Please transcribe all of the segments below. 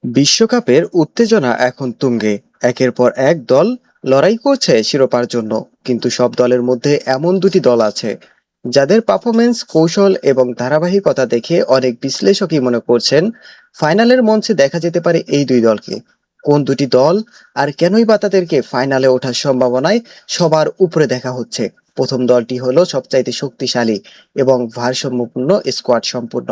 বিশ্বকাপের উত্তেজনা এখন তুঙ্গে। একের পর এক দল লড়াই করছে শিরোপার জন্য। কিন্তু সব দলের মধ্যে এমন দুটি দল আছে যাদের পারফরমেন্স, কৌশল এবং ধারাবাহিকতা দেখে অনেক বিশ্লেষকই মনে করছেন ফাইনালের মঞ্চে দেখা যেতে পারে এই দুই দলকে। কোন দুটি দল আর কেনই বা তাদেরকে ফাইনালে ওঠার সম্ভাবনায় সবার উপরে দেখা হচ্ছে? প্রথম দলটি হলো সবচাইতে শক্তিশালী এবং ভারসাম্যপূর্ণ স্কোয়াড সম্পূর্ণ।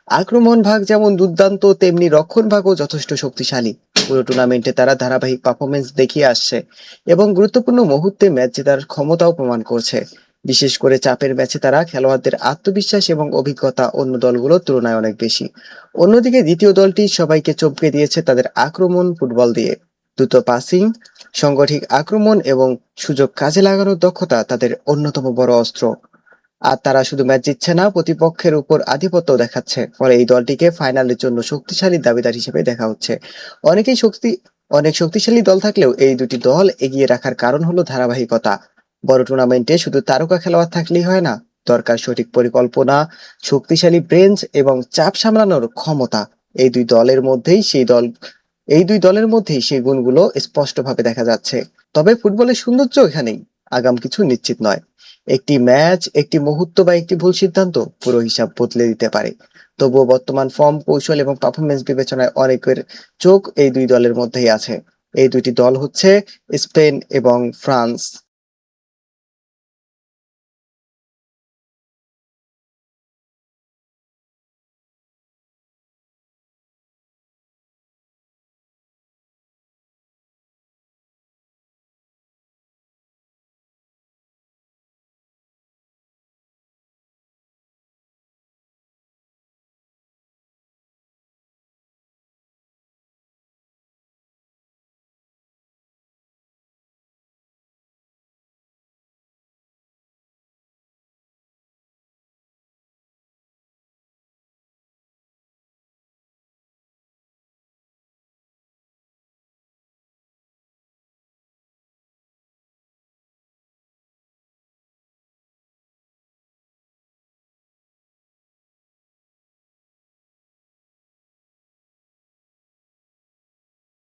আক্রমণ ভাগ যেমন দুর্দান্ত, তেমনি রক্ষণ ভাগও যথেষ্ট শক্তিশালী। পুরো টুর্নামেন্টে তারা ধারাবাহিক পারফরমেন্স দেখিয়ে আসছে এবং গুরুত্বপূর্ণ মুহূর্তে ম্যাচ জেতার ক্ষমতাও প্রমাণ করছে। বিশেষ করে চাপের ম্যাচে তারা খেলোয়াড়দের আত্মবিশ্বাস এবং অভিজ্ঞতা অন্য দলগুলোর তুলনায় অনেক বেশি। অন্যদিকে দ্বিতীয় দলটি সবাইকে চমকে দিয়েছে তাদের আক্রমণ ফুটবল দিয়ে। দ্রুত পাসিং, সংগঠিত আক্রমণ এবং সুযোগ কাজে লাগানোর দক্ষতা তাদের অন্যতম বড় অস্ত্র। আর তারা শুধু ম্যাচ জিতছে না, প্রতিপক্ষের উপর আধিপত্য দেখাচ্ছে। ফলে এই দলটিকে ফাইনালের জন্য শক্তিশালী দাবিদার হিসেবে দেখা হচ্ছে। অনেকেই শক্তি অনেক শক্তিশালী দল থাকলেও এই দুটি দল এগিয়ে রাখার কারণ হলো ধারাবাহিকতা। বড় টুর্নামেন্টে শুধু তারকা খেলোয়াড় থাকলেই হয় না, দরকার সঠিক পরিকল্পনা, শক্তিশালী বেঞ্চ এবং চাপ সামলানোর ক্ষমতা। এই দুই দলের মধ্যেই সেই দল এই দুই দলের মধ্যেই সেই গুণগুলো স্পষ্টভাবে দেখা যাচ্ছে। তবে ফুটবলের সৌন্দর্য এখানেই, আগাম কিছু নিশ্চিত নয়। একটি ম্যাচ, একটি মুহূর্ত বা একটি ভুল সিদ্ধান্ত পুরো হিসাব বদলে দিতে পারে। তবুও বর্তমান ফর্ম, কৌশল এবং পারফরমেন্স বিবেচনায় অনেকের চোখ এই দুই দলের মধ্যেই আছে। এই দুটি দল হচ্ছে স্পেন এবং ফ্রান্স।